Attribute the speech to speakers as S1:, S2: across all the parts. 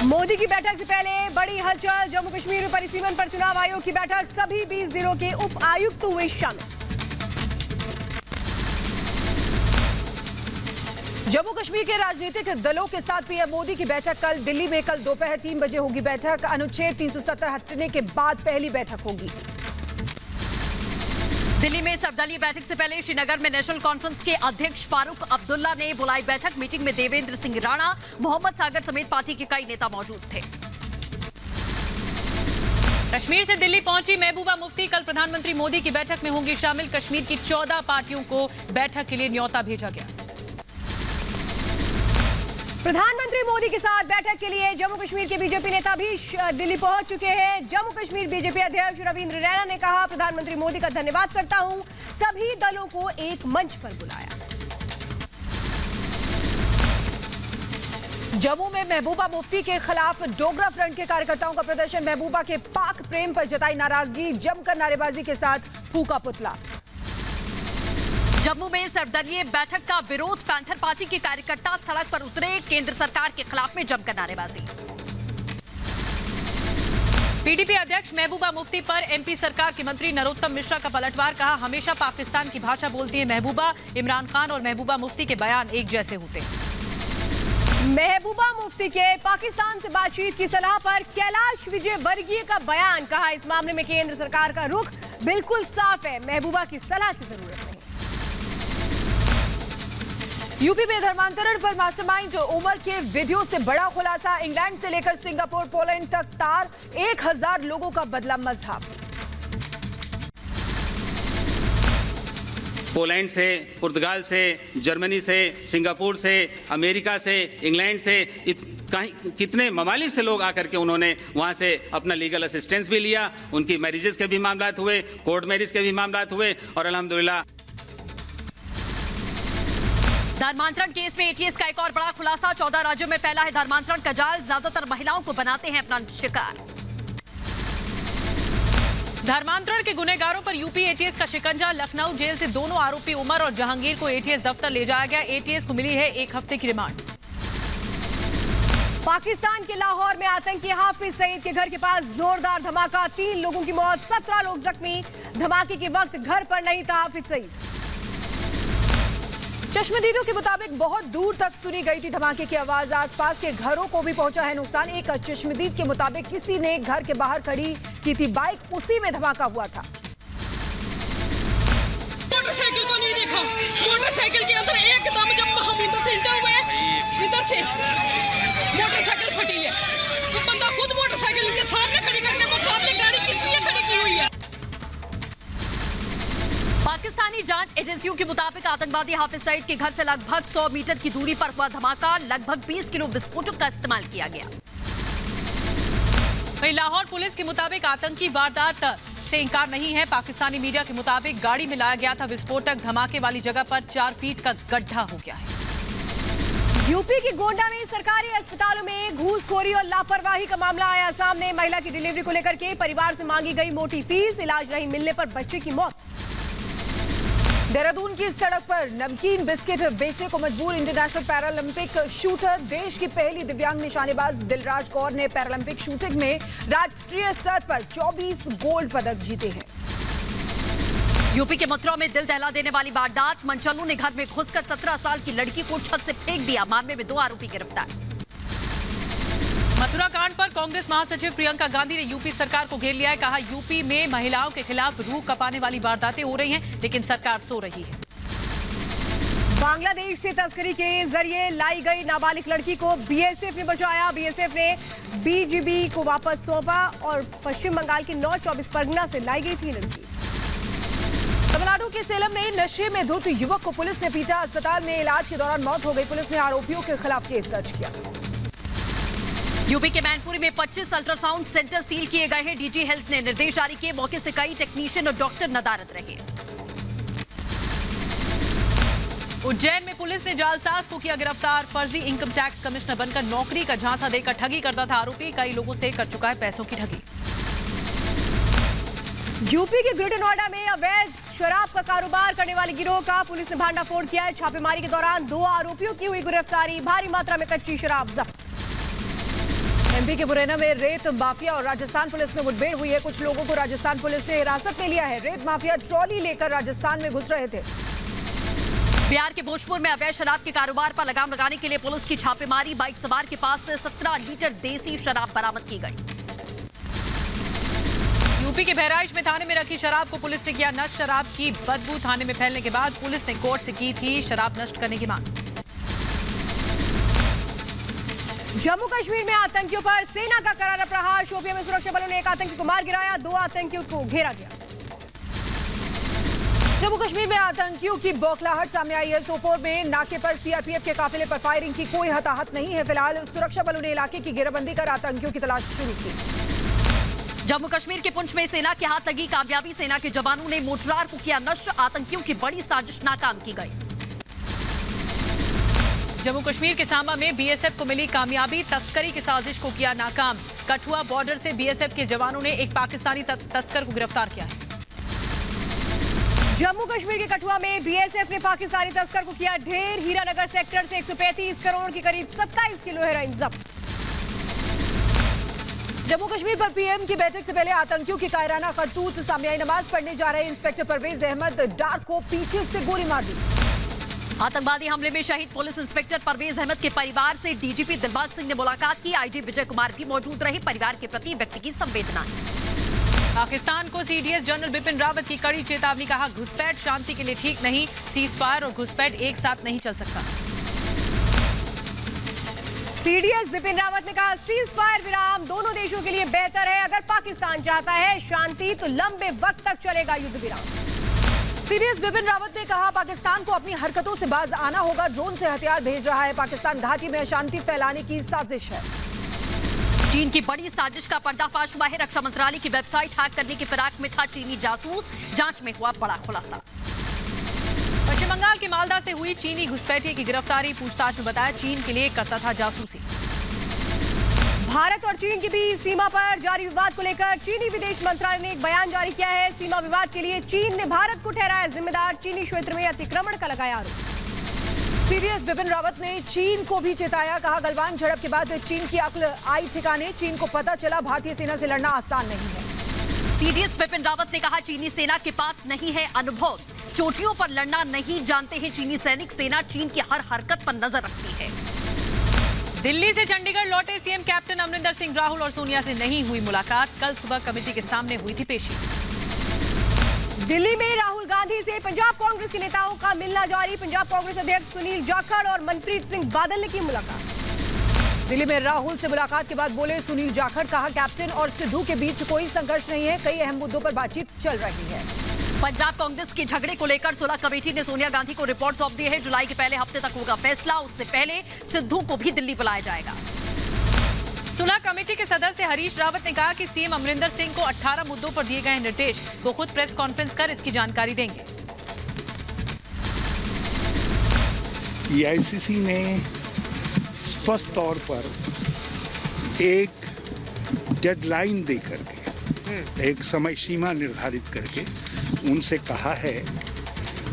S1: मोदी की बैठक से पहले बड़ी हलचल। जम्मू कश्मीर में परिसीमन पर चुनाव आयोग की बैठक, सभी 20 जिलों के उप आयुक्त हुए शामिल। जम्मू कश्मीर के राजनीतिक दलों के साथ पीएम मोदी की बैठक कल दिल्ली में। कल दोपहर 3 बजे होगी बैठक। अनुच्छेद 370 हटने के बाद पहली बैठक होगी।
S2: दिल्ली में सर्वदलीय बैठक से पहले श्रीनगर में नेशनल कॉन्फ्रेंस के अध्यक्ष फारूक अब्दुल्ला ने बुलाई बैठक। मीटिंग में देवेंद्र सिंह राणा, मोहम्मद सागर समेत पार्टी के कई नेता मौजूद थे।
S3: कश्मीर से दिल्ली पहुंची महबूबा मुफ्ती कल प्रधानमंत्री मोदी की बैठक में होंगी शामिल। कश्मीर की 14 पार्टियों को बैठक के लिए न्योता भेजा गया।
S1: प्रधानमंत्री मोदी के साथ बैठक के लिए जम्मू कश्मीर के बीजेपी नेता भी दिल्ली पहुंच चुके हैं। जम्मू कश्मीर बीजेपी अध्यक्ष रविंद्र रैना ने कहा, प्रधानमंत्री मोदी का धन्यवाद करता हूं, सभी दलों को एक मंच पर बुलाया। जम्मू में महबूबा मुफ्ती के खिलाफ डोगरा फ्रंट के कार्यकर्ताओं का प्रदर्शन। महबूबा के पाक प्रेम पर जताई नाराजगी, जमकर नारेबाजी के साथ फूका पुतला।
S2: जम्मू में सर्वदलीय बैठक का विरोध, पैंथर पार्टी के कार्यकर्ता सड़क पर उतरे। केंद्र सरकार के खिलाफ में जमकर नारेबाजी।
S3: पीडीपी अध्यक्ष महबूबा मुफ्ती पर एमपी सरकार के मंत्री नरोत्तम मिश्रा का पलटवार। कहा, हमेशा पाकिस्तान की भाषा बोलती है महबूबा। इमरान खान और महबूबा मुफ्ती के बयान एक जैसे होते हैं।
S1: महबूबा मुफ्ती के पाकिस्तान से बातचीत की सलाह पर कैलाश विजयवर्गीय का बयान। कहा, इस मामले में केंद्र सरकार का रुख बिल्कुल साफ है, महबूबा की सलाह की जरूरत नहीं। यूपी में धर्मांतरण पर मास्टरमाइंड उमर के वीडियो से बड़ा खुलासा। इंग्लैंड से लेकर सिंगापुर, पोलैंड तक तार, 1000 लोगों का बदला मजहब।
S4: पोलैंड से, पुर्तगाल से, जर्मनी से, सिंगापुर से, अमेरिका से, इंग्लैंड से, कितने ममालिक से लोग आकर के उन्होंने वहां से अपना लीगल असिस्टेंस भी लिया। उनकी मैरिजेस के भी मामलात हुए, कोर्ट मैरिज के भी मामलात हुए और अल्हम्दुलिल्लाह।
S2: धर्मांतरण केस में एटीएस का एक और बड़ा खुलासा। 14 राज्यों में फैला है धर्मांतरण का जाल, ज्यादातर महिलाओं को बनाते हैं अपना शिकार।
S3: धर्मांतरण के गुनहगारों पर यूपी एटीएस का शिकंजा। लखनऊ जेल से दोनों आरोपी उमर और जहांगीर को एटीएस दफ्तर ले जाया गया। एटीएस को मिली है 1 हफ्ते की रिमांड।
S1: पाकिस्तान के लाहौर में आतंकी हाफिज सईद के घर के पास जोरदार धमाका, 3 लोगों की मौत, 17 लोग जख्मी। धमाके के वक्त घर पर नहीं था हाफिज सईद। चश्मदीदों के मुताबिक बहुत दूर तक सुनी गई थी धमाके की आवाज। आसपास के घरों को भी पहुंचा है नुकसान। एक चश्मदीद के मुताबिक किसी ने घर के बाहर खड़ी की थी बाइक, उसी में धमाका हुआ था।
S5: मोटरसाइकिल को नहीं देखा, मोटरसाइकिल के अंदर एकदम जब हम इधर से इंटर हुए, इधर से मोटरसाइकिल फटी है। वो बंदा खुद मोटरसाइकिल के सामने खड़ी करके, वो सामने गाड़ी किस लिए खड़ी की हुई है।
S2: पाकिस्तानी जांच एजेंसियों के मुताबिक आतंकवादी हाफिज सईद के घर से लगभग 100 मीटर की दूरी पर हुआ धमाका। लगभग 20 किलो विस्फोटक का इस्तेमाल किया गया।
S3: वहीं लाहौर पुलिस के मुताबिक आतंकी वारदात से इंकार नहीं है। पाकिस्तानी मीडिया के मुताबिक गाड़ी में लाया गया था विस्फोटक। धमाके वाली जगह पर 4 फीट का गड्ढा हो गया है।
S1: यूपी के गोंडा में सरकारी अस्पतालों में घूसखोरी और लापरवाही का मामला आया सामने। महिला की डिलीवरी को लेकर के परिवार से मांगी गई मोटी फीस, इलाज नहीं मिलने पर बच्चे की मौत। देहरादून की सड़क पर नमकीन बिस्किट बेचने को मजबूर इंटरनेशनल पैरालंपिक शूटर। देश की पहली दिव्यांग निशानेबाज दिलराज कौर ने पैरालंपिक शूटिंग में राष्ट्रीय स्तर पर 24 गोल्ड पदक जीते हैं।
S2: यूपी के मथुरा में दिल दहला देने वाली वारदात। मनचलों ने घर में घुसकर 17 साल की लड़की को छत से फेंक दिया। मामले में 2 आरोपी गिरफ्तार।
S3: मथुरा कांड पर कांग्रेस महासचिव प्रियंका गांधी ने यूपी सरकार को घेर लिया है। कहा, यूपी में महिलाओं के खिलाफ रूह कपाने वाली वारदातें हो रही हैं, लेकिन सरकार सो रही है।
S1: बांग्लादेश से तस्करी के जरिए लाई गई नाबालिग लड़की को बीएसएफ ने बचाया। बीएसएफ ने बीजीबी को वापस सौंपा और पश्चिम बंगाल के 9-24 परगना से लाई गई थी लड़की। तमिलनाडु के सेलम में नशे में धुत युवक को पुलिस ने पीटा। अस्पताल में इलाज के दौरान मौत हो गई। पुलिस ने आरोपियों के खिलाफ केस दर्ज किया।
S2: यूपी के मैनपुरी में 25 अल्ट्रासाउंड सेंटर सील किए गए हैं। डीजी हेल्थ ने निर्देश जारी किए। मौके से कई टेक्नीशियन और डॉक्टर नदारद रहे।
S3: उज्जैन में पुलिस ने जालसाज को किया गिरफ्तार। फर्जी इनकम टैक्स कमिश्नर बनकर नौकरी का झांसा देकर ठगी करता था आरोपी। कई लोगों से कर चुका है पैसों की ठगी।
S1: यूपी के ग्रेटर नोएडा में अवैध शराब का कारोबार करने वाले गिरोह का पुलिस ने भांडाफोड़ किया है। छापेमारी के दौरान 2 आरोपियों की हुई गिरफ्तारी। भारी मात्रा में कच्ची शराब जब्त।
S6: एमपी के मुरैना में रेत माफिया और राजस्थान पुलिस में मुठभेड़ हुई है। कुछ लोगों को राजस्थान पुलिस ने हिरासत में लिया है। रेत माफिया ट्रॉली लेकर राजस्थान में घुस रहे थे।
S2: बिहार के भोजपुर में अवैध शराब के कारोबार पर लगाम लगाने के लिए पुलिस की छापेमारी। बाइक सवार के पास से 17 लीटर देसी शराब बरामद की गई।
S3: यूपी के बहराइच में थाने में रखी शराब को पुलिस ने किया नष्ट। शराब की बदबू थाने में फैलने के बाद पुलिस ने कोर्ट से की थी शराब नष्ट करने की मांग।
S1: जम्मू कश्मीर में आतंकियों पर सेना का करारा प्रहार। शोपियां में सुरक्षा बलों ने एक आतंकी को मार गिराया। 2 आतंकियों को घेरा गया।
S6: जम्मू कश्मीर में आतंकियों की बौखलाहट सामने आई है। सोपोर में नाके पर सीआरपीएफ के काफिले पर फायरिंग की। कोई हताहत नहीं है। फिलहाल सुरक्षा बलों ने इलाके की घेराबंदी कर आतंकियों की तलाश शुरू की।
S2: जम्मू कश्मीर के पुंछ में सेना के हाथ लगी कामयाबी। सेना के जवानों ने मोर्टार को किया नष्ट। आतंकियों की बड़ी साजिश नाकाम की गई।
S3: जम्मू कश्मीर के सांबा में बीएसएफ को मिली कामयाबी। तस्करी की साजिश को किया नाकाम। कठुआ बॉर्डर से बीएसएफ के जवानों ने एक पाकिस्तानी तस्कर को गिरफ्तार किया है।
S1: जम्मू कश्मीर के कठुआ में बीएसएफ ने पाकिस्तानी तस्कर को किया ढेर। हीरानगर सेक्टर से 135 करोड़ की करीब 27 किलो हेरोइन जब्त।
S6: जम्मू कश्मीर पर पीएम की बैठक से पहले आतंकियों की कायराना करतूत सामने आई। नमाज पढ़ने जा रहे इंस्पेक्टर परवेज अहमद डार को पीछे से गोली मार दी।
S2: आतंकवादी हमले में शहीद पुलिस इंस्पेक्टर परवेज अहमद के परिवार से डीजीपी दिलबाग सिंह ने मुलाकात की। आईजी विजय कुमार भी मौजूद रहे। परिवार के प्रति व्यक्त की संवेदना।
S3: पाकिस्तान को सीडीएस जनरल बिपिन रावत की कड़ी चेतावनी। कहा घुसपैठ शांति के लिए ठीक नहीं। सीज फायर और घुसपैठ एक साथ नहीं चल सकता।
S1: सीडीएस बिपिन रावत ने कहा सीज फायर विराम दोनों देशों के लिए बेहतर है। अगर पाकिस्तान चाहता है शांति तो लंबे वक्त तक चलेगा युद्ध विराम।
S6: सीडीएस बिपिन रावत ने कहा पाकिस्तान को अपनी हरकतों से बाज आना होगा। ड्रोन से हथियार भेज रहा है। पाकिस्तान घाटी में अशांति फैलाने की साजिश है।
S2: चीन की बड़ी साजिश का पर्दाफाश हुआ है। रक्षा मंत्रालय की वेबसाइट हैक करने की फिराक में था चीनी जासूस। जांच में हुआ बड़ा खुलासा।
S3: पश्चिम बंगाल के मालदा से हुई चीनी घुसपैठिए की गिरफ्तारी। पूछताछ में बताया चीन के लिए करता था जासूसी।
S1: भारत और चीन के बीच सीमा पर जारी विवाद को लेकर चीनी विदेश मंत्रालय ने एक बयान जारी किया है। सीमा विवाद के लिए चीन ने भारत को ठहराया जिम्मेदार। चीनी क्षेत्र में अतिक्रमण का लगाया आरोप।
S6: सीडीएस बिपिन रावत ने चीन को भी चेताया। कहा गलवान झड़प के बाद चीन की अक्ल आई ठिकाने। चीन को पता चला भारतीय सेना से लड़ना आसान नहीं है।
S2: सीडीएस बिपिन रावत ने कहा चीनी सेना के पास नहीं है अनुभव। चोटियों पर लड़ना नहीं जानते हैं चीनी सैनिक। सेना चीन की हर हरकत पर नजर रखती है।
S3: दिल्ली से चंडीगढ़ लौटे सीएम कैप्टन अमरिंदर सिंह राहुल और सोनिया से नहीं हुई मुलाकात। कल सुबह कमेटी के सामने हुई थी पेशी।
S1: दिल्ली में राहुल गांधी से पंजाब कांग्रेस के नेताओं का मिलना जारी। पंजाब कांग्रेस अध्यक्ष सुनील जाखड़ और मनप्रीत सिंह बादल ने की मुलाकात।
S6: दिल्ली में राहुल से मुलाकात के बाद बोले सुनील जाखड़। कहा कैप्टन और सिद्धू के बीच कोई संघर्ष नहीं है। कई अहम मुद्दों पर बातचीत चल रही है।
S2: पंजाब कांग्रेस के झगड़े को लेकर सुलह कमेटी ने सोनिया गांधी को रिपोर्ट सौंप दी है। जुलाई के पहले हफ्ते तक होगा फैसला। उससे पहले सिद्धू को भी दिल्ली बुलाया जाएगा।
S3: सुलह कमेटी के सदस्य हरीश रावत ने कहा कि सीएम अमरिंदर सिंह को 18 मुद्दों पर दिए गए निर्देश। वो खुद प्रेस कॉन्फ्रेंस कर इसकी जानकारी देंगे।
S7: एआईसीसी ने स्पष्ट तौर पर एक डेडलाइन देकर के एक समय सीमा निर्धारित करके उनसे कहा है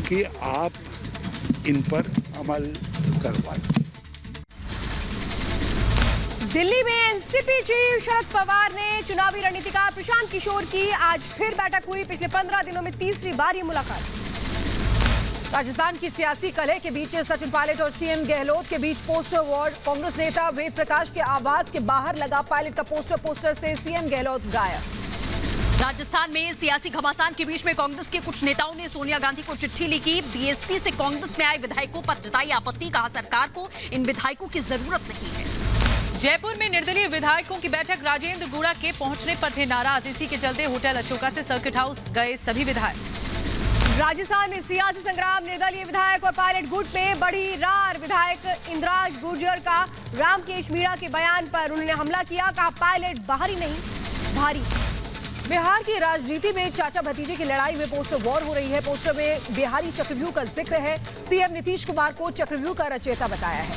S7: कि आप इन पर अमल करवाएं।
S1: दिल्ली में एनसीपी चीफ शरद पवार ने चुनावी रणनीतिकार प्रशांत किशोर की आज फिर बैठक हुई। पिछले 15 दिनों में तीसरी बार ये मुलाकात।
S6: राजस्थान की सियासी कलह के बीच सचिन पायलट और सीएम गहलोत के बीच पोस्टर वॉर। कांग्रेस नेता वेद प्रकाश के आवास के बाहर लगा पायलट का पोस्टर से सीएम गहलोत गायब।
S2: राजस्थान में सियासी घमासान के बीच में कांग्रेस के कुछ नेताओं ने सोनिया गांधी को चिट्ठी लिखी। बीएसपी से कांग्रेस में आए विधायकों पर जताई आपत्ति। कहा सरकार को इन विधायकों की जरूरत नहीं है।
S3: जयपुर में निर्दलीय विधायकों की बैठक। राजेंद्र गुड़ा के पहुंचने पर थे नाराज। इसी के चलते होटल अशोका से सर्किट हाउस गए सभी विधायक।
S1: राजस्थान में सियासी संग्राम। निर्दलीय विधायक और पायलट गुट में बढ़ी रार। विधायक इंद्राज गुर्जर का रामकेश मीणा के बयान पर उन्होंने हमला किया। कहा पायलट बाहरी नहीं भारी।
S6: बिहार की राजनीति में चाचा भतीजे की लड़ाई में पोस्टर वॉर हो रही है। पोस्टर में बिहारी चक्रव्यूह का जिक्र है। सीएम नीतीश कुमार को चक्रव्यूह का रचयिता बताया है।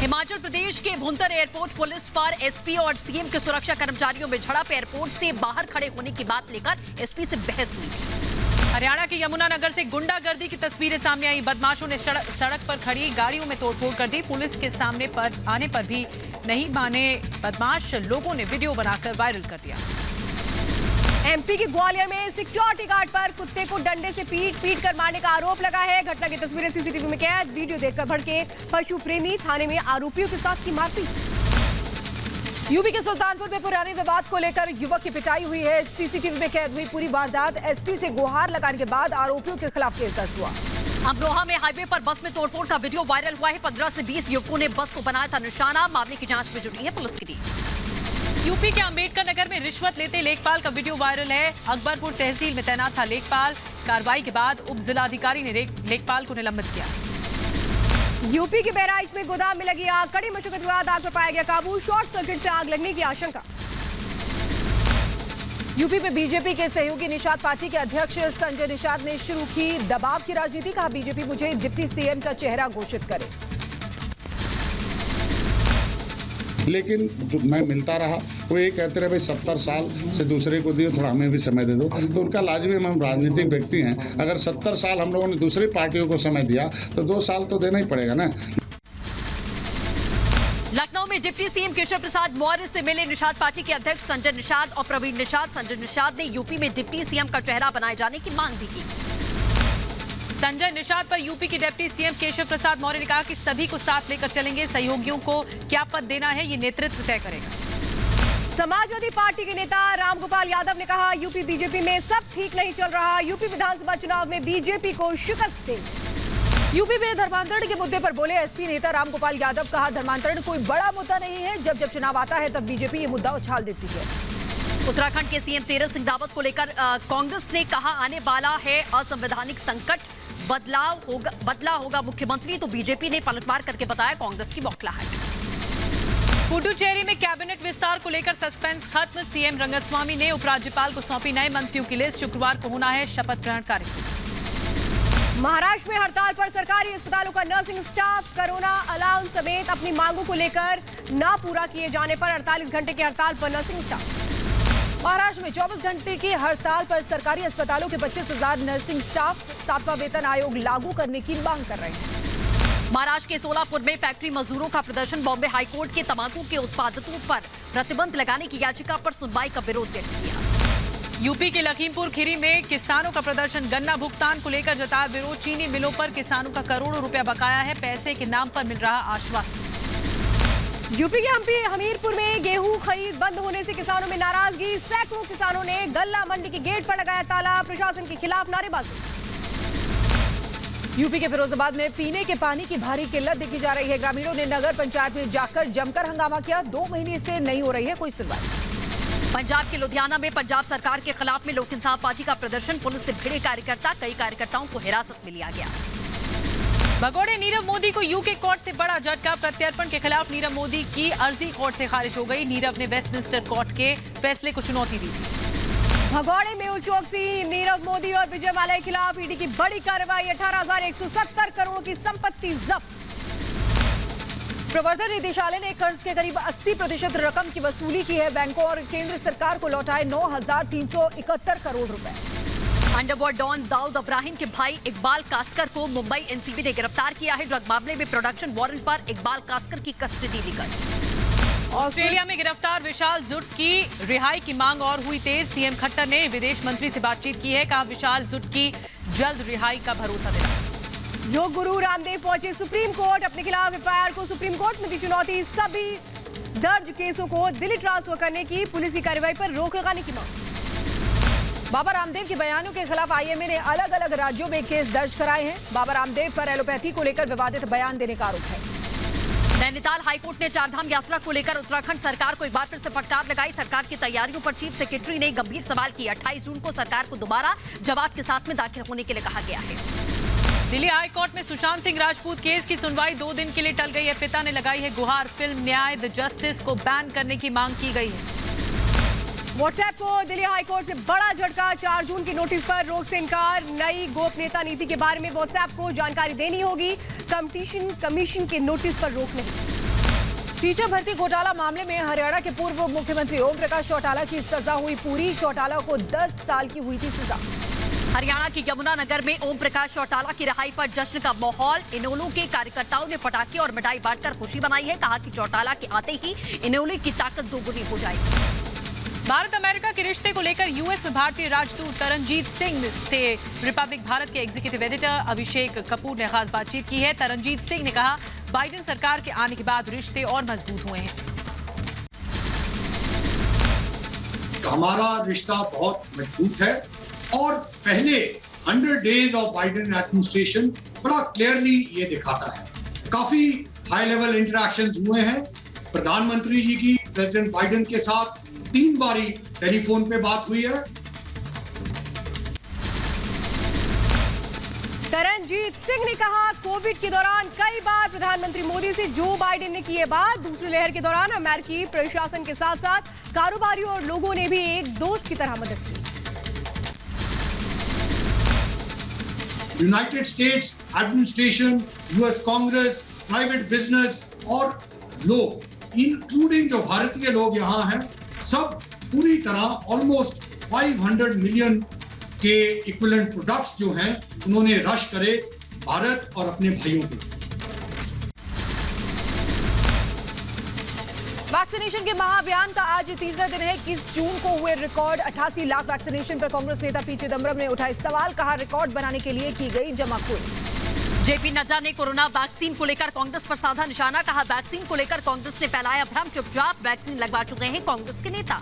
S2: हिमाचल प्रदेश के भुंतर एयरपोर्ट पुलिस पर एसपी और सीएम के सुरक्षा कर्मचारियों में झड़प। एयरपोर्ट से बाहर खड़े होने की बात लेकर एसपी से बहस हुई थी।
S3: हरियाणा के यमुनानगर से गुंडागर्दी की तस्वीरें सामने आई। बदमाशों ने सड़क पर खड़ी गाड़ियों में तोड़फोड़ कर दी। पुलिस के सामने आने पर भी नहीं माने बदमाश, लोगों ने वीडियो बनाकर वायरल कर दिया।
S1: एमपी के ग्वालियर में सिक्योरिटी गार्ड पर कुत्ते को डंडे से पीट कर मारने का आरोप लगा है। घटना की तस्वीरें सीसीटीवी में कैद। वीडियो देखकर भड़के पशु प्रेमी थाने में आरोपियों के साथ की मारपीट।
S6: यूपी के सुल्तानपुर में पुराने विवाद को लेकर युवक की पिटाई हुई है। सीसीटीवी में कैद हुई पूरी वारदात। एसपी से गुहार लगाने के बाद आरोपियों के खिलाफ केस दर्ज हुआ।
S2: अमरोहा में हाईवे पर बस में तोड़फोड़ का वीडियो वायरल हुआ है। 15 से 20 युवकों ने बस को बनाया था निशाना। मामले की जांच में जुटी है पुलिस की टीम।
S3: यूपी के अंबेडकर नगर में रिश्वत लेते लेखपाल का वीडियो वायरल है। अकबरपुर तहसील में तैनात था लेखपाल। कार्रवाई के बाद उप जिलाधिकारी ने लेखपाल को निलंबित किया।
S1: यूपी के बहराइच में गोदाम में लगी आग। कड़ी मशक्कत के बाद आग पर पाया गया काबू। शॉर्ट सर्किट से आग लगने की आशंका।
S6: यूपी में बीजेपी के सहयोगी निषाद पार्टी के अध्यक्ष संजय निषाद ने शुरू की दबाव की राजनीति। कहा बीजेपी मुझे डिप्टी सीएम का चेहरा घोषित करे।
S8: लेकिन मैं मिलता रहा, वो ये कहते रहे भाई 70 साल से दूसरे को दियो, थोड़ा हमें भी समय दे दो। तो उनका लाजमी, हम राजनीतिक व्यक्ति हैं, अगर 70 साल हम लोगों ने दूसरी पार्टियों को समय दिया तो 2 साल तो देना ही पड़ेगा ना।
S2: लखनऊ में डिप्टी सीएम केशव प्रसाद मौर्य से मिले निषाद पार्टी के अध्यक्ष संजय निषाद और प्रवीण निषाद। संजय निषाद ने यूपी में डिप्टी सीएम का चेहरा बनाए जाने की मांग भी की।
S3: संजय निषाद पर यूपी के डिप्टी सीएम केशव प्रसाद मौर्य ने कहा कि सभी को साथ लेकर चलेंगे। सहयोगियों को क्या पद देना है ये नेतृत्व तय करेगा।
S1: समाजवादी पार्टी के नेता रामगोपाल यादव ने कहा यूपी बीजेपी में सब ठीक नहीं चल रहा। यूपी विधानसभा चुनाव में बीजेपी को शिकस्त देंगे।
S6: यूपी में धर्मांतरण के मुद्दे पर बोले एसपी नेता रामगोपाल यादव। कहा धर्मांतरण कोई बड़ा मुद्दा नहीं है, जब चुनाव आता है तब बीजेपी ये मुद्दा उछाल देती है।
S2: उत्तराखंड के सीएम तीरथ सिंह रावत को लेकर कांग्रेस ने कहा आने वाला है असंवैधानिक संकट, बदला होगा मुख्यमंत्री। तो बीजेपी ने पलटवार करके बताया कांग्रेस की बौखलाहट।
S3: पुडुचेरी में कैबिनेट विस्तार को लेकर सस्पेंस खत्म। सीएम रंगस्वामी ने उपराज्यपाल को सौंपी नए मंत्रियों की लिस्ट। शुक्रवार को होना है शपथ ग्रहण कार्यक्रम।
S1: महाराष्ट्र में हड़ताल पर सरकारी अस्पतालों का नर्सिंग स्टाफ। कोरोना अलाउंस समेत अपनी मांगों को लेकर ना पूरा किए जाने पर 48 घंटे की हड़ताल पर नर्सिंग स्टाफ।
S6: महाराष्ट्र में 24 घंटे की हड़ताल पर सरकारी अस्पतालों के 25,000 नर्सिंग स्टाफ 7वां वेतन आयोग लागू करने की मांग कर रहे हैं।
S2: महाराष्ट्र के सोलापुर में फैक्ट्री मजदूरों का प्रदर्शन। बॉम्बे हाईकोर्ट के तंबाकू के उत्पादों पर प्रतिबंध लगाने की याचिका पर सुनवाई का विरोध व्यक्त किया।
S3: यूपी के लखीमपुर खीरी में किसानों का प्रदर्शन। गन्ना भुगतान को लेकर जताया विरोध। चीनी मिलों पर किसानों का करोड़ों रुपया बकाया है, पैसे के नाम पर मिल रहा आश्वासन।
S1: यूपी के हमीरपुर में गेहूं खरीद बंद होने से किसानों में नाराजगी। सैकड़ों किसानों ने गल्ला मंडी के गेट पर लगाया ताला। प्रशासन के खिलाफ नारेबाजी।
S6: यूपी के फिरोजाबाद में पीने के पानी की भारी किल्लत देखी जा रही है। ग्रामीणों ने नगर पंचायत में जाकर जमकर हंगामा किया। 2 महीने से नहीं हो रही है कोई सुनवाई।
S2: पंजाब के लुधियाना में पंजाब सरकार के खिलाफ में लोक इंसाफ पार्टी का प्रदर्शन। पुलिस से भिड़े कार्यकर्ता, कई कार्यकर्ताओं को हिरासत में लिया गया।
S3: भगोड़े नीरव मोदी को यूके कोर्ट से बड़ा झटका। प्रत्यर्पण के खिलाफ नीरव मोदी की अर्जी कोर्ट से खारिज हो गई। नीरव ने वेस्टमिंस्टर कोर्ट के फैसले को चुनौती दी थी।
S1: भगोड़े में चौकसी। नीरव मोदी और विजय माल्या के खिलाफ ईडी की बड़ी कार्रवाई। 18,170 करोड़ की संपत्ति जब्त।
S6: प्रवर्तन निदेशालय ने कर्ज के करीब 80% रकम की वसूली की है। बैंकों और केंद्र सरकार को लौटाए 9,371 करोड़ रुपए।
S2: अंडरवर्ल्ड डॉन दाऊद इब्राहिम के भाई इकबाल कास्कर को मुंबई एनसीबी ने गिरफ्तार किया है। ड्रग मामले में प्रोडक्शन वारंट पर इकबाल कास्कर की कस्टडी ली गई।
S3: ऑस्ट्रेलिया में गिरफ्तार विशाल जुट की रिहाई की मांग और हुई तेज। सीएम खट्टर ने विदेश मंत्री से बातचीत की है। कहा विशाल जुट की जल्द रिहाई का भरोसा दिलाया।
S1: योग गुरु रामदेव पहुंचे सुप्रीम कोर्ट। अपने खिलाफ एफआईआर को सुप्रीम कोर्ट में दी चुनौती। सभी दर्ज केसों को दिल्ली ट्रांसफर करने की पुलिस की कार्रवाई पर रोक लगाने की मांग।
S6: बाबा रामदेव के बयानों के खिलाफ आईएमए ने अलग अलग राज्यों में केस दर्ज कराए हैं। बाबा रामदेव पर एलोपैथी को लेकर विवादित बयान देने का आरोप है।
S2: नैनीताल हाईकोर्ट ने चारधाम यात्रा को लेकर उत्तराखंड सरकार को एक बार फिर से फटकार लगाई। सरकार की तैयारियों पर चीफ सेक्रेटरी ने गंभीर सवाल किए। 28 जून को सरकार को दोबारा जवाब के साथ में दाखिल होने के लिए कहा गया है।
S3: दिल्ली हाईकोर्ट में सुशांत सिंह राजपूत केस की सुनवाई 2 दिन के लिए टल गई है। पिता ने लगाई है गुहार। फिल्म न्याय द जस्टिस को बैन करने की मांग की गई है।
S1: व्हाट्सएप को दिल्ली हाईकोर्ट से बड़ा झटका। 4 जून की नोटिस पर रोक से इनकार। नई गोपनीयता नीति के बारे में व्हाट्सएप को जानकारी देनी होगी। कंपटीशन कमीशन के नोटिस पर रोक नहीं।
S6: टीचर भर्ती घोटाला मामले में हरियाणा के पूर्व मुख्यमंत्री ओम प्रकाश चौटाला की सजा हुई पूरी। चौटाला को 10 साल की हुई थी सजा।
S2: हरियाणा के यमुनानगर में ओम प्रकाश चौटाला की रिहाई पर जश्न का माहौल। इनेलो के कार्यकर्ताओं ने पटाखे और मिठाई बांटकर खुशी मनाई है। कहा कि चौटाला के आते ही इनेलो की ताकत दोगुनी हो जाएगी।
S3: भारत अमेरिका के रिश्ते को लेकर यूएस में भारतीय राजदूत तरनजीत सिंह से रिपब्लिक भारत के एग्जीक्यूटिव एडिटर अभिषेक कपूर ने खास बातचीत की है। तरनजीत सिंह ने कहा, बाइडेन सरकार के आने के बाद रिश्ते और मजबूत हुए हैं।
S9: हमारा रिश्ता बहुत मजबूत है और पहले 100 डेज ऑफ बाइडेन एडमिनिस्ट्रेशन बड़ा क्लियरली ये दिखाता है। काफी हाई लेवल इंटरेक्शंस हुए हैं। प्रधानमंत्री जी की प्रेसिडेंट बाइडेन के साथ 3 बारी टेलीफोन पे बात हुई है।
S1: तरनजीत सिंह ने कहा, कोविड के दौरान कई बार प्रधानमंत्री मोदी से जो बाइडेन ने की है बात। दूसरी लहर के दौरान अमेरिकी प्रशासन के साथ साथ कारोबारियों और लोगों ने भी एक दोस्त की तरह मदद की।
S9: United states administration, US Congress, private business और लोग, इंक्लूडिंग जो भारतीय लोग यहाँ हैं, सब पूरी तरह ऑलमोस्ट 500 मिलियन के इक्विवेलेंट प्रोडक्ट्स जो हैं उन्होंने रश करे भारत और अपने भाइयों को।
S6: वैक्सीनेशन के महाअभियान का आज तीसरा दिन है। 21 जून को हुए रिकॉर्ड 88 लाख वैक्सीनेशन पर कांग्रेस नेता पी चिदंबरम ने उठाए सवाल। कहा, रिकॉर्ड बनाने के लिए की गई जमाखोरी।
S2: जेपी नड्डा ने कोरोना वैक्सीन को लेकर कांग्रेस पर साधा निशाना। कहा, वैक्सीन को लेकर कांग्रेस ने फैलाया भ्रम। चुपचाप वैक्सीन लगवा चुके हैं कांग्रेस के नेता।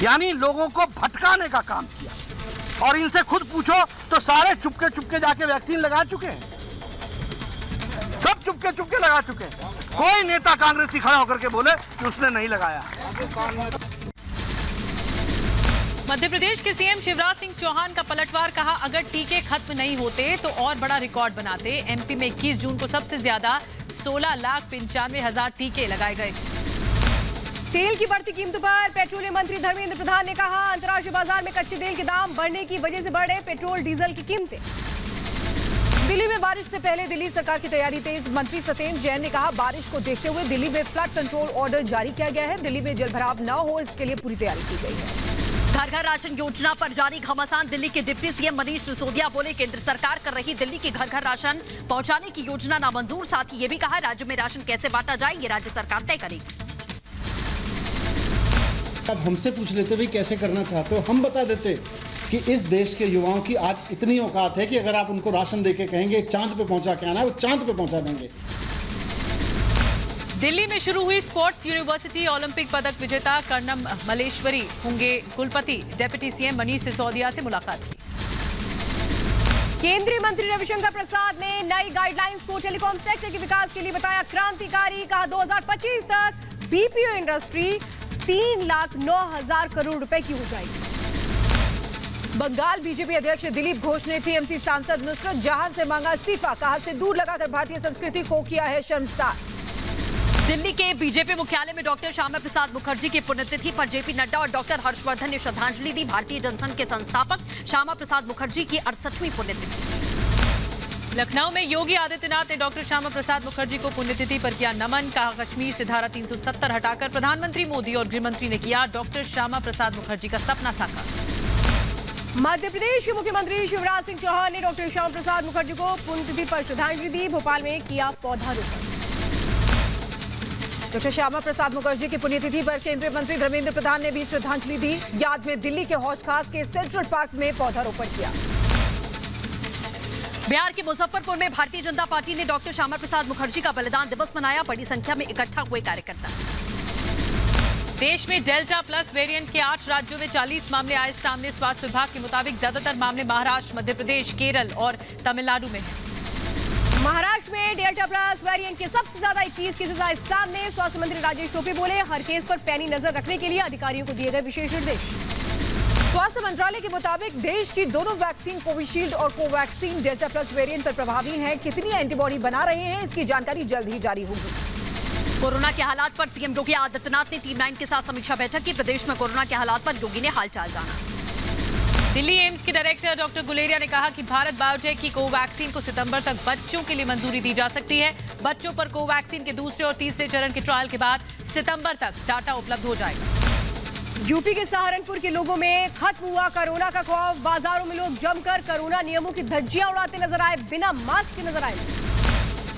S10: यानी लोगों को भटकाने का काम किया और इनसे खुद पूछो तो सारे चुपके चुपके जाके वैक्सीन लगा चुके हैं। सब चुपके चुपके लगा चुके हैं। कोई नेता कांग्रेसी खड़ा होकर के बोले कि उसने नहीं लगाया।
S3: मध्य प्रदेश के सीएम शिवराज सिंह चौहान का पलटवार। कहा, अगर टीके खत्म नहीं होते तो और बड़ा रिकॉर्ड बनाते। एमपी में 21 जून को सबसे ज्यादा 16,95,000 टीके लगाए गए।
S1: तेल की बढ़ती कीमतों पर पेट्रोलियम मंत्री धर्मेंद्र प्रधान ने कहा, अंतर्राष्ट्रीय बाजार में कच्चे तेल के दाम बढ़ने की वजह से बढ़ रहे पेट्रोल डीजल की कीमतें।
S6: दिल्ली में बारिश से पहले दिल्ली सरकार की तैयारी तेज। मंत्री सत्येंद्र जैन ने कहा, बारिश को देखते हुए दिल्ली में फ्लड कंट्रोल ऑर्डर जारी किया गया है। दिल्ली में जलभराव न हो, इसके लिए पूरी तैयारी की गई है।
S2: घर घर राशन योजना पर जारी घमासान। दिल्ली के डिप्टी सीएम मनीष सिसोदिया बोले, केंद्र सरकार कर रही दिल्ली के घर घर राशन पहुंचाने की योजना नामंजूर। साथ ही ये भी कहा, राज्य में राशन कैसे बांटा जाए ये राज्य सरकार तय करेगी।
S11: अब हमसे पूछ लेते भाई कैसे करना चाहते हो, हम बता देते कि इस देश के युवाओं की आज इतनी औकात है कि अगर आप उनको राशन देके कहेंगे चांद पे पहुंचा के आना है, वो चांद पे पहुंचा देंगे।
S3: दिल्ली में शुरू हुई स्पोर्ट्स यूनिवर्सिटी। ओलंपिक पदक विजेता कर्णम मलेश्वरी होंगे कुलपति। डिप्टी सीएम मनीष सिसोदिया से मुलाकात की।
S1: केंद्रीय मंत्री रविशंकर प्रसाद ने नई गाइडलाइंस को टेलीकॉम सेक्टर के विकास के लिए बताया क्रांतिकारी। कहा, 2025 तक बीपीओ इंडस्ट्री 3,09,000 करोड़ रुपए की हो जाएगी।
S6: बंगाल बीजेपी अध्यक्ष दिलीप घोष ने टीएमसी सांसद नुसरत जहां से मांगा इस्तीफा। कहा, से दूर लगाकर भारतीय संस्कृति को किया है शर्मसार।
S2: दिल्ली के बीजेपी मुख्यालय में डॉक्टर श्यामा प्रसाद मुखर्जी की पुण्यतिथि पर जेपी नड्डा और डॉक्टर हर्षवर्धन ने श्रद्धांजलि दी। भारतीय जनसंघ के संस्थापक श्यामा प्रसाद मुखर्जी की 68वीं पुण्यतिथि।
S3: लखनऊ में योगी आदित्यनाथ ने डॉक्टर श्यामा प्रसाद मुखर्जी को पुण्यतिथि पर किया नमन। कहा, कश्मीर से धारा 370 हटाकर प्रधानमंत्री मोदी और गृहमंत्री ने किया डॉक्टर श्यामा प्रसाद मुखर्जी का सपना साकार।
S1: मध्य प्रदेश के मुख्यमंत्री शिवराज सिंह चौहान ने डॉक्टर श्यामा प्रसाद मुखर्जी को पुण्यतिथि पर श्रद्धांजलि दी। भोपाल में किया पौधारोपण।
S6: डॉक्टर श्यामा प्रसाद मुखर्जी की पुण्यतिथि पर केंद्रीय मंत्री धर्मेंद्र प्रधान ने भी श्रद्धांजलि दी। याद में दिल्ली के हौज खास के सेंट्रल पार्क में पौधारोपण किया।
S2: बिहार के मुजफ्फरपुर में भारतीय जनता पार्टी ने डॉक्टर श्यामा प्रसाद मुखर्जी का बलिदान दिवस मनाया। बड़ी संख्या में इकट्ठा हुए कार्यकर्ता।
S3: देश में डेल्टा प्लस वेरिएंट के 8 राज्यों में 40 मामले आए सामने। स्वास्थ्य विभाग के मुताबिक ज्यादातर मामले महाराष्ट्र, मध्य प्रदेश, केरल और तमिलनाडु में हैं।
S1: महाराष्ट्र में डेल्टा प्लस वेरिएंट के सबसे ज्यादा 21 केसेस आए सामने। स्वास्थ्य मंत्री राजेश टोपे बोले, हर केस पर पैनी नजर रखने के लिए अधिकारियों को दिए गए विशेष निर्देश।
S6: स्वास्थ्य मंत्रालय के मुताबिक देश की दोनों वैक्सीन कोविशील्ड और कोवैक्सीन डेल्टा प्लस वेरिएंट पर प्रभावी हैं। कितनी एंटीबॉडी बना रहे हैं इसकी जानकारी जल्द ही जारी होगी।
S2: कोरोना के हालात पर सीएम योगी आदित्यनाथ ने टीम 9 के साथ समीक्षा बैठक की। प्रदेश में कोरोना के हालात पर योगी ने हालचाल जाना।
S3: दिल्ली एम्स के डायरेक्टर डॉक्टर गुलेरिया ने कहा कि भारत बायोटेक की कोवैक्सीन को सितंबर तक बच्चों के लिए मंजूरी दी जा सकती है। बच्चों पर कोवैक्सीन के दूसरे और तीसरे चरण के ट्रायल के बाद सितंबर तक डाटा उपलब्ध हो जाएगा।
S1: यूपी के सहारनपुर के लोगों में खत्म हुआ कोरोना का खौफ। बाजारों में लोग जमकर कोरोना नियमों की धज्जियां उड़ाते नजर आए, बिना मास्क के नजर आए।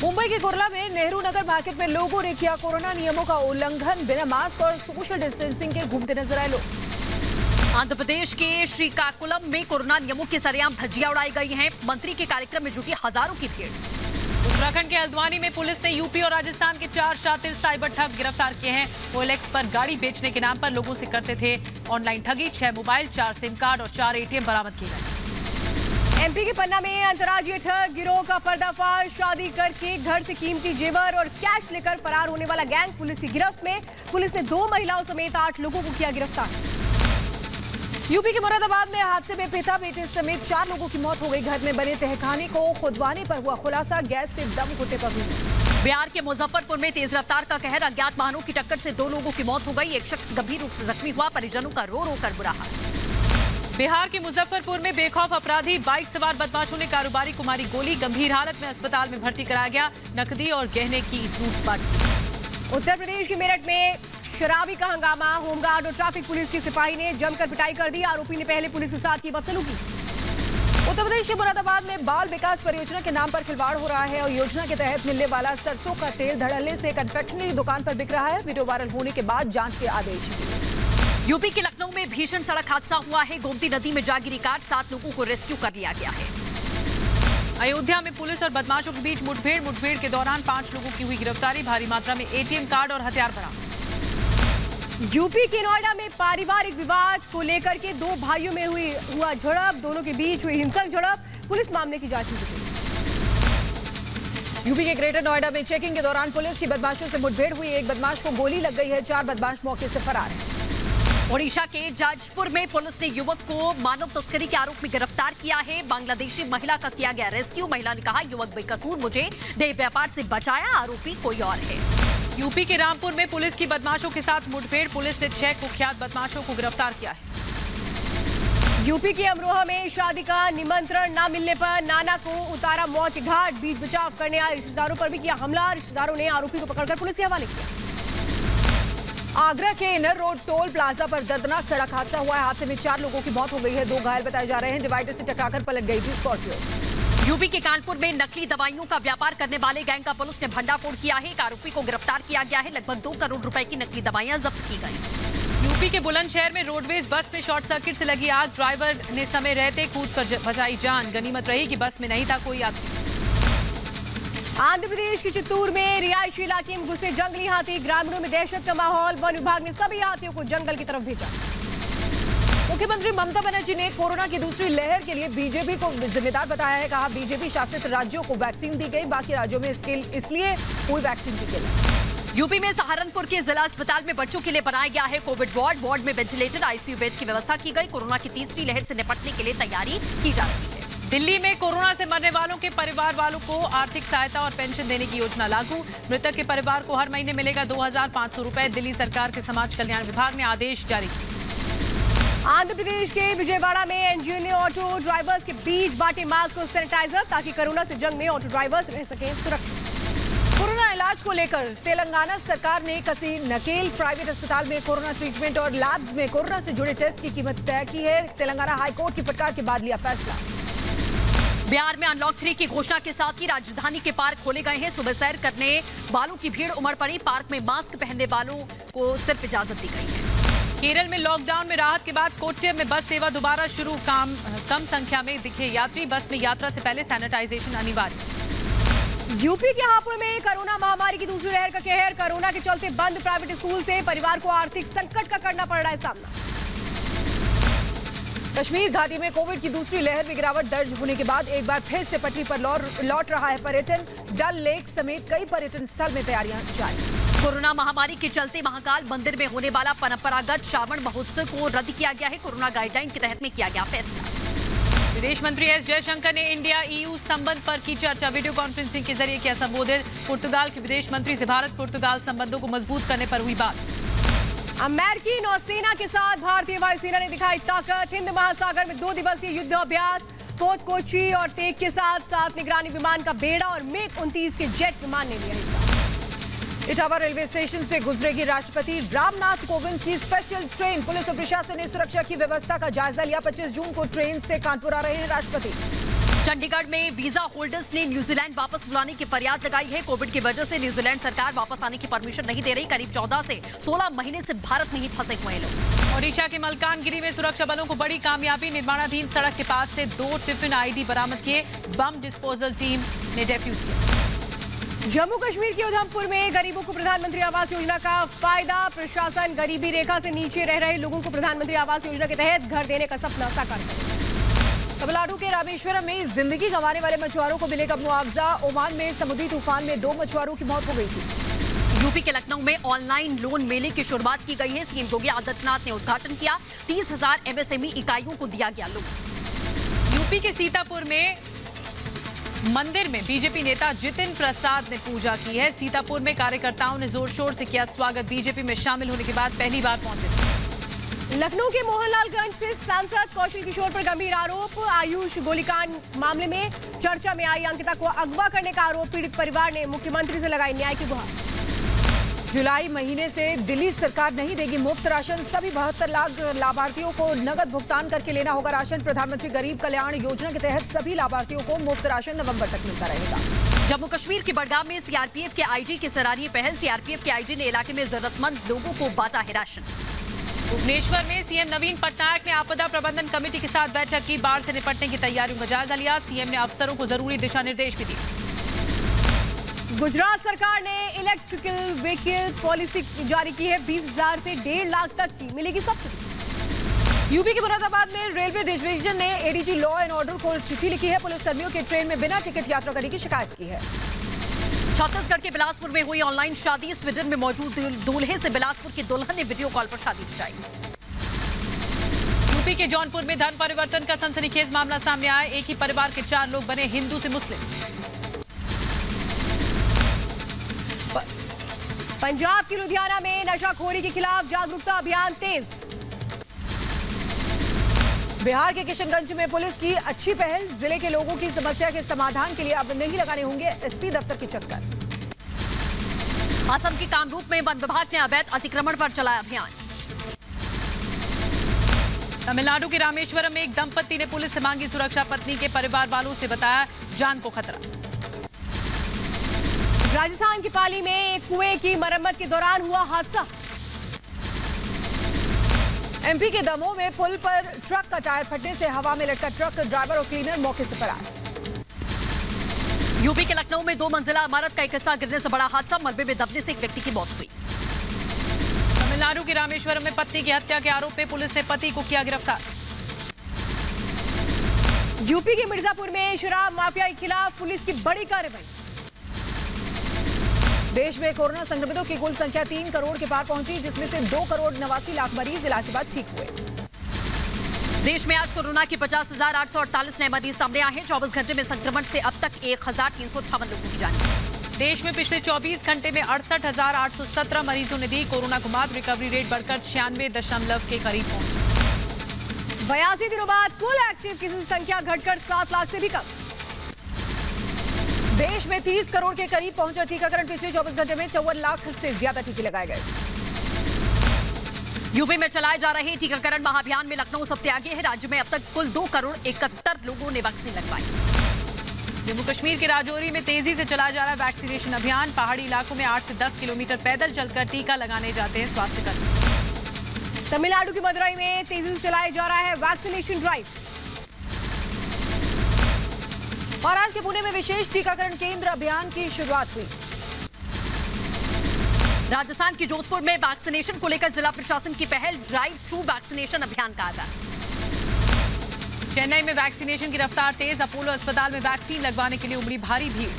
S6: मुंबई के कुर्ला में नेहरू नगर मार्केट में लोगों ने किया कोरोना नियमों का उल्लंघन, बिना मास्क और सोशल डिस्टेंसिंग के घूमते नजर आए लोग।
S2: आंध्र प्रदेश के श्रीकाकुलम में कोरोना नियमों की सरेआम धज्जियां उड़ाई गई हैं। मंत्री के कार्यक्रम में जुटी हजारों की भीड़।
S3: उत्तराखंड के हल्द्वानी में पुलिस ने यूपी और राजस्थान के 4 शातिर साइबर ठग गिरफ्तार किए हैं। OLX पर गाड़ी बेचने के नाम पर लोगों से करते थे ऑनलाइन ठगी। 6 मोबाइल, 4 सिम कार्ड और 4 ATM बरामद किए गए।
S1: MP के पन्ना में अंतर्राज्यीय ठग गिरोह का पर्दाफाश। शादी करके घर से कीमती जेवर और कैश लेकर फरार होने वाला गैंग पुलिस की गिरफ्त में। पुलिस ने 2 महिलाओं समेत 8 लोगों को किया गिरफ्तार।
S6: यूपी के मुरादाबाद में हादसे में पिता बेटे समेत 4 लोगों की मौत हो गई। घर में बने तहखाने को खुदवाने पर हुआ खुलासा, गैस से दम घुटने पर हुई।
S2: बिहार के मुजफ्फरपुर में तेज रफ्तार का कहर। अज्ञात वाहनों की टक्कर से 2 लोगों की मौत हो गई। एक शख्स गंभीर रूप से जख्मी हुआ। परिजनों का रो रो कर बुरा हाल।
S3: बिहार के मुजफ्फरपुर में बेखौफ अपराधी बाइक सवार बदमाशों ने कारोबारी को मारी गोली। गंभीर हालत में अस्पताल में भर्ती कराया गया। नकदी और गहने की लूटपाट की।
S1: उत्तर प्रदेश के मेरठ में शराबी का हंगामा। होमगार्ड और ट्रैफिक पुलिस के सिपाही ने जमकर पिटाई कर दी। आरोपी ने पहले पुलिस के साथ की बदसलूकी।
S6: उत्तर प्रदेश के मुरादाबाद में बाल विकास परियोजना के नाम पर खिलवाड़ हो रहा है और योजना के तहत मिलने वाला सरसों का तेल धड़ल्ले से कन्फेक्शनरी दुकान पर बिक रहा है। वीडियो वायरल होने के बाद जांच के आदेश दिए।
S2: यूपी के लखनऊ में भीषण सड़क हादसा हुआ है। गोमती नदी में जा गिरी कार। 7 लोगों को रेस्क्यू कर लिया गया है।
S3: अयोध्या में पुलिस और बदमाशों के बीच मुठभेड़ के दौरान 5 लोगों की हुई गिरफ्तारी। भारी मात्रा में ATM कार्ड और हथियार बरामद।
S1: यूपी के नोएडा में पारिवारिक विवाद को लेकर के 2 भाइयों में हुआ झड़प। दोनों के बीच हुई हिंसक झड़प। पुलिस मामले की जांच में जुटी।
S6: यूपी के ग्रेटर नोएडा में चेकिंग के दौरान पुलिस की बदमाशों से मुठभेड़ हुई। एक बदमाश को गोली लग गई है। 4 बदमाश मौके से फरार हैं।
S2: ओडिशा के जाजपुर में पुलिस ने युवक को मानव तस्करी के आरोप में गिरफ्तार किया है। बांग्लादेशी महिला का किया गया रेस्क्यू। महिला ने कहा, युवक बेकसूर मुझे देह व्यापार से बचाया, आरोपी कोई और है।
S3: यूपी के रामपुर में पुलिस की बदमाशों के साथ मुठभेड़। पुलिस ने 6 कुख्यात बदमाशों को गिरफ्तार किया है।
S1: यूपी के अमरोहा में शादी का निमंत्रण न मिलने पर नाना को उतारा मौत के घाट। बीच बचाव करने आए रिश्तेदारों पर भी किया हमला। रिश्तेदारों ने आरोपी को पकड़कर पुलिस के हवाले किया।
S6: आगरा के इनर रोड टोल प्लाजा पर दर्दनाक सड़क हादसा हुआ है। हादसे में 4 लोगों की मौत हो गई है। 2 घायल बताए जा रहे हैं। डिवाइडर से टकराकर पलट गई थी स्कॉर्पियो।
S2: यूपी के कानपुर में नकली दवाइयों का व्यापार करने वाले गैंग का पुलिस ने भंडाफोड़ किया है। एक आरोपी को गिरफ्तार किया गया है। लगभग 2 करोड़ रुपए की नकली दवाइयां जब्त की गई।
S3: यूपी के बुलंदशहर में रोडवेज बस में शॉर्ट सर्किट से लगी आग। ड्राइवर ने समय रहते कूद कर बचाई जान। गनीमत रही कि बस में नहीं था कोई यात्री।
S1: आंध्र प्रदेश के चित्तूर में रिहायशी इलाके में घुसे जंगली हाथी। ग्रामीणों में दहशत का माहौल। वन विभाग ने सभी हाथियों को जंगल की तरफ भेजा।
S6: मुख्यमंत्री ममता बनर्जी ने कोरोना की दूसरी लहर के लिए बीजेपी को जिम्मेदार बताया है। कहा, बीजेपी शासित राज्यों को वैक्सीन दी गई, बाकी राज्यों में इसलिए कोई वैक्सीन दी गई।
S2: यूपी में सहारनपुर के जिला अस्पताल में बच्चों के लिए बनाया गया है कोविड वार्ड। वार्ड में वेंटिलेटर, ICU बेड की व्यवस्था की गई। कोरोना की तीसरी लहर से निपटने के लिए तैयारी की जा रही है।
S3: दिल्ली में कोरोना से मरने वालों के परिवार वालों को आर्थिक सहायता और पेंशन देने की योजना लागू। मृतक के परिवार को हर महीने मिलेगा 2500 रुपए। दिल्ली सरकार के समाज कल्याण विभाग ने आदेश जारी किया।
S1: आंध्र प्रदेश के विजयवाड़ा में एनजीओ ने ऑटो ड्राइवर्स के बीच बांटे मास्क और सैनिटाइजर, ताकि कोरोना से जंग में ऑटो ड्राइवर्स रह सके सुरक्षित।
S6: कोरोना इलाज को लेकर तेलंगाना सरकार ने कसी नकेल। प्राइवेट अस्पताल में कोरोना ट्रीटमेंट और लैब्स में कोरोना से जुड़े टेस्ट की कीमत तय की है। तेलंगाना हाईकोर्ट की फटकार के बाद लिया फैसला।
S2: बिहार में अनलॉक 3 की घोषणा के साथ ही राजधानी के पार्क खोले गए हैं। सुबह सैर करने वालों की भीड़ उमड़ पड़ी। पार्क में मास्क पहनने वालों को सिर्फ इजाजत दी गई है।
S3: केरल में लॉकडाउन में राहत के बाद कोट्यम में बस सेवा दोबारा शुरू। कम संख्या में दिखे यात्री। बस में यात्रा से पहले सैनिटाइजेशन अनिवार्य।
S1: यूपी के हापुड़ में कोरोना महामारी की दूसरी लहर का कहर। कोरोना के चलते बंद प्राइवेट स्कूल से परिवार को आर्थिक संकट का करना पड़ रहा है सामना।
S6: कश्मीर घाटी में कोविड की दूसरी लहर में गिरावट दर्ज होने के बाद एक बार फिर से पटरी पर लौट रहा है पर्यटन। डल लेक समेत कई पर्यटन स्थल में तैयारियां जारी।
S2: कोरोना महामारी के चलते महाकाल मंदिर में होने वाला परंपरागत श्रावण महोत्सव को रद्द किया गया है। कोरोना गाइडलाइन के तहत में किया गया फैसला।
S3: विदेश मंत्री एस जयशंकर ने इंडिया EU संबंध पर की चर्चा। वीडियो कॉन्फ्रेंसिंग के जरिए किया संबोधित। पुर्तगाल के विदेश मंत्री से भारत पुर्तगाल संबंधों को मजबूत करने पर हुई बात।
S1: अमेरिकी नौसेना के साथ भारतीय वायुसेना ने दिखाई ताकत। हिंद महासागर में 2 दिवसीय युद्ध अभ्यास। फोर्ट कोची और टेक के साथ निगरानी विमान का बेड़ा और MiG-29 के जेट विमान ने लिया हिस्सा।
S6: इटावा रेलवे स्टेशन से गुजरेगी राष्ट्रपति रामनाथ कोविंद की स्पेशल ट्रेन। पुलिस और प्रशासन ने सुरक्षा की व्यवस्था का जायजा लिया। 25 जून को ट्रेन से कानपुर आ रहे हैं राष्ट्रपति।
S2: चंडीगढ़ में वीजा होल्डर्स ने न्यूजीलैंड वापस बुलाने की फरियाद लगाई है। कोविड की वजह से न्यूजीलैंड सरकार वापस आने की परमिशन नहीं दे रही। करीब 14 से 16 महीने से भारत में ही फंसे हुए हैं लोग।
S3: ओडिशा के मलकानगिरी में सुरक्षा बलों को बड़ी कामयाबी। निर्माणाधीन सड़क के पास से 2 टिफिन आईडी बरामद किए। बम डिस्पोजल टीम ने डेफ्यूज किया।
S1: जम्मू कश्मीर के उधमपुर में गरीबों को प्रधानमंत्री आवास योजना का फायदा। प्रशासन गरीबी रेखा से नीचे रह रहे लोगों को प्रधानमंत्री आवास योजना के तहत घर देने का सपना साकार करेगा।
S6: तमिलनाडु के रामेश्वरम में जिंदगी गंवाने वाले मछुआरों को मिलेगा मुआवजा। ओमान में समुद्री तूफान में 2 मछुआरों की मौत हो गई थी।
S2: यूपी के लखनऊ में ऑनलाइन लोन मेले की शुरुआत की गई है। सीएम योगी आदित्यनाथ ने उद्घाटन किया। 30,000 एमएसएमई इकाइयों को दिया गया लोन।
S3: यूपी के सीतापुर में मंदिर में बीजेपी नेता जितिन प्रसाद ने पूजा की है। सीतापुर में कार्यकर्ताओं ने जोर शोर से किया स्वागत। बीजेपी में शामिल होने के बाद पहली बार पहुंचे।
S1: लखनऊ के मोहनलालगंज से सांसद कौशल किशोर पर गंभीर आरोप। आयुष गोलीकांड मामले में चर्चा में आई अंकिता को अगवा करने का आरोप। पीड़ित परिवार ने मुख्यमंत्री से लगाई न्याय की गुहार।
S6: जुलाई महीने से दिल्ली सरकार नहीं देगी मुफ्त राशन। सभी 72 लाख लाभार्थियों को नगद भुगतान करके लेना होगा राशन। प्रधानमंत्री गरीब कल्याण योजना के तहत सभी लाभार्थियों को मुफ्त राशन नवंबर तक मिलता रहेगा।
S2: जम्मू कश्मीर के बडगाम में सीआरपीएफ के आईजी की सराहनीय पहल। सीआरपीएफ के आईजी ने इलाके में जरूरतमंद लोगों को बांटा है राशन।
S3: भुवनेश्वर में सीएम नवीन पटनायक ने आपदा प्रबंधन कमेटी के साथ बैठक की। बाढ़ से निपटने की तैयारियों का जायजा लिया। सीएम ने अफसरों को जरूरी दिशा निर्देश भी दिए।
S1: गुजरात सरकार ने इलेक्ट्रिकल व्हीकल पॉलिसी जारी की है। 20,000 से 1.5 लाख तक की मिलेगी सब्सिडी।
S6: यूपी के मुरादाबाद में रेलवे डिवीजन ने एडीजी लॉ एंड ऑर्डर को चिट्ठी लिखी है। पुलिसकर्मियों के ट्रेन में बिना टिकट यात्रा करने की शिकायत की है।
S2: छत्तीसगढ़ के बिलासपुर में हुई ऑनलाइन शादी। स्वीडन में मौजूद दूल्हे से बिलासपुर की दुल्हन ने वीडियो कॉल पर शादी रचाई।
S3: यूपी के जौनपुर में धर्म परिवर्तन का सनसनीखेज मामला सामने आया। एक ही परिवार के 4 लोग बने हिंदू से मुस्लिम।
S1: पंजाब की लुधियाना में नशाखोरी के खिलाफ जागरूकता अभियान तेज।
S6: बिहार के किशनगंज में पुलिस की अच्छी पहल। जिले के लोगों की समस्या के समाधान के लिए अब नहीं लगाने होंगे एसपी दफ्तर के चक्कर।
S2: असम के कामरूप में वन विभाग ने अवैध अतिक्रमण पर चलाया अभियान।
S3: तमिलनाडु के रामेश्वरम में एक दंपति ने पुलिस से मांगी सुरक्षा। पत्नी के परिवार वालों से बताया जान को खतरा।
S1: राजस्थान की पाली में एक कुएं की मरम्मत के दौरान हुआ हादसा।
S6: एमपी के दमोह में पुल पर ट्रक का टायर फटने से हवा में लटका ट्रक ड्राइवर और क्लीनर मौके से फरार।
S2: यूपी के लखनऊ में 2 मंजिला इमारत का एक हिस्सा गिरने से बड़ा हादसा। मलबे में दबने से एक व्यक्ति की मौत हुई।
S3: तमिलनाडु के रामेश्वरम में पत्नी की हत्या के आरोप में पुलिस ने पति को किया गिरफ्तार।
S1: यूपी के मिर्जापुर में शराब माफिया के खिलाफ पुलिस की बड़ी कार्रवाई।
S6: देश में कोरोना संक्रमितों की कुल संख्या 3 करोड़ के पार पहुंची, जिसमें से 2 करोड़ 89 लाख मरीज इलाज के बाद ठीक हुए।
S2: देश में आज कोरोना के 50,848 नए मरीज सामने आए हैं। 24 घंटे में संक्रमण से अब तक 1,358 लोगों की जान गई।
S3: देश में पिछले 24 घंटे में 68,817 मरीजों ने दी कोरोना को मात। रिकवरी रेट बढ़कर 96% के करीब पहुंची।
S1: 82 दिनों बाद कुल एक्टिव केसेस की संख्या घटकर 7 लाख से भी कम।
S6: देश में 30 करोड़ के करीब पहुंचा टीकाकरण। पिछले 24 घंटे में 54 लाख से ज्यादा टीके लगाए गए।
S2: यूपी में चलाए जा रहे टीकाकरण महाअभियान में लखनऊ सबसे आगे है। राज्य में अब तक कुल 2 करोड़ 71 लोगों ने वैक्सीन लगवाई।
S3: जम्मू कश्मीर के राजौरी में तेजी से चलाया जा रहा है वैक्सीनेशन अभियान। पहाड़ी इलाकों में 8 से 10 किलोमीटर पैदल चलकर टीका लगाने जाते हैं स्वास्थ्यकर्मी।
S1: तमिलनाडु की मदुरई में तेजी से चलाया जा रहा है वैक्सीनेशन ड्राइव।
S6: महाराष्ट्र के पुणे में विशेष टीकाकरण केंद्र अभियान की शुरुआत हुई।
S2: राजस्थान के जोधपुर में वैक्सीनेशन को लेकर जिला प्रशासन की पहल। ड्राइव थ्रू वैक्सीनेशन अभियान का आगाज।
S3: चेन्नई में वैक्सीनेशन की रफ्तार तेज। अपोलो अस्पताल में वैक्सीन लगवाने के लिए उमड़ी भारी भीड़।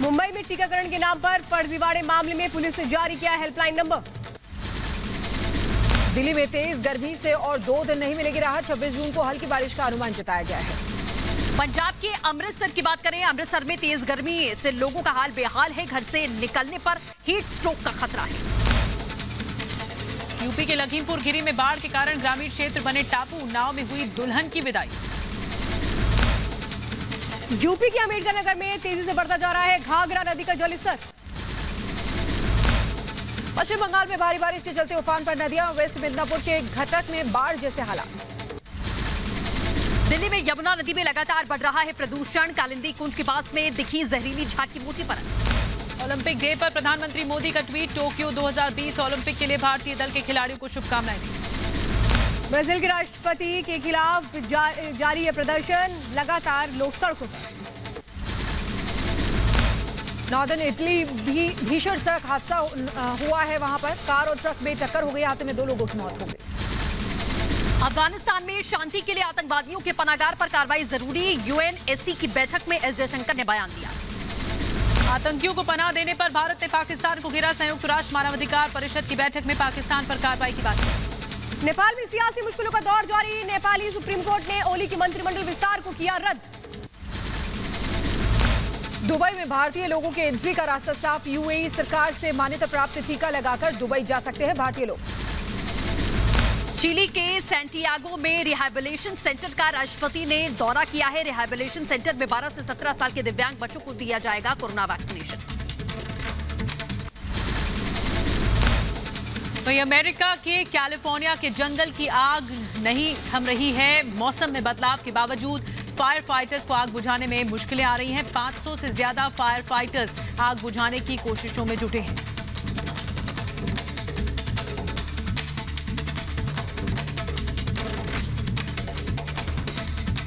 S1: मुंबई में टीकाकरण के नाम पर फर्जीवाड़े मामले में पुलिस ने जारी किया हेल्पलाइन नंबर।
S6: दिल्ली में तेज गर्मी से और 2 दिन नहीं मिलेगी राहत। 26 जून को हल्की बारिश का अनुमान जताया गया है।
S2: पंजाब के अमृतसर की बात करें। अमृतसर में तेज गर्मी से लोगों का हाल बेहाल है। घर से निकलने पर हीट स्ट्रोक का खतरा है।
S3: यूपी के लखीमपुर खीरी में बाढ़ के कारण ग्रामीण क्षेत्र बने टापू। नाव में हुई दुल्हन की विदाई।
S1: यूपी के अम्बेडकर नगर में तेजी से बढ़ता जा रहा है घाघरा नदी का जलस्तर।
S6: पश्चिम बंगाल में भारी बारिश के चलते उफान पर नदियां, वेस्ट मिदनापुर के घटक में बाढ़ जैसे हालात।
S2: दिल्ली में यमुना नदी में लगातार बढ़ रहा है प्रदूषण, कालिंदी कुंज के पास में दिखी जहरीली झाग की मोटी परत।
S3: ओलंपिक डे पर प्रधानमंत्री मोदी का ट्वीट, टोक्यो 2020 ओलंपिक के लिए भारतीय दल के खिलाड़ियों को शुभकामनाएं दी।
S1: ब्राजील के राष्ट्रपति के खिलाफ जारी है प्रदर्शन, लगातार लोग सड़कों पर।
S6: नॉर्दर्न इटली भी भीषण सड़क हादसा हुआ है, वहां पर कार और ट्रक में टक्कर हो गई, हादसे में 2 लोगों की मौत हो गई।
S2: अफगानिस्तान में शांति के लिए आतंकवादियों के पनाहगार पर कार्रवाई जरूरी, यूएनएससी की बैठक में एस जयशंकर ने बयान दिया।
S3: आतंकियों को पनाह देने पर भारत ने पाकिस्तान को घेरा, संयुक्त राष्ट्र मानवाधिकार परिषद की बैठक में पाकिस्तान पर कार्रवाई की बात की।
S1: नेपाल में सियासी मुश्किलों का दौर जारी, नेपाली सुप्रीम कोर्ट ने ओली की मंत्रिमंडल विस्तार को किया रद्द।
S6: दुबई में भारतीय लोगों के एंट्री का रास्ता साफ, यूएई सरकार से मान्यता प्राप्त टीका लगाकर दुबई जा सकते हैं भारतीय लोग।
S2: चिली के सैंटियागो में रिहैबिलिटेशन सेंटर का राष्ट्रपति ने दौरा किया है। रिहैबिलिटेशन सेंटर में 12 से 17 साल के दिव्यांग बच्चों को दिया जाएगा कोरोना वैक्सीनेशन।
S3: वहीं अमेरिका के कैलिफोर्निया के जंगल की आग नहीं थम रही है। मौसम में बदलाव के बावजूद फायर फाइटर्स को आग बुझाने में मुश्किलें आ रही हैं। 500 से ज्यादा फायर फाइटर्स आग बुझाने की कोशिशों में जुटे हैं।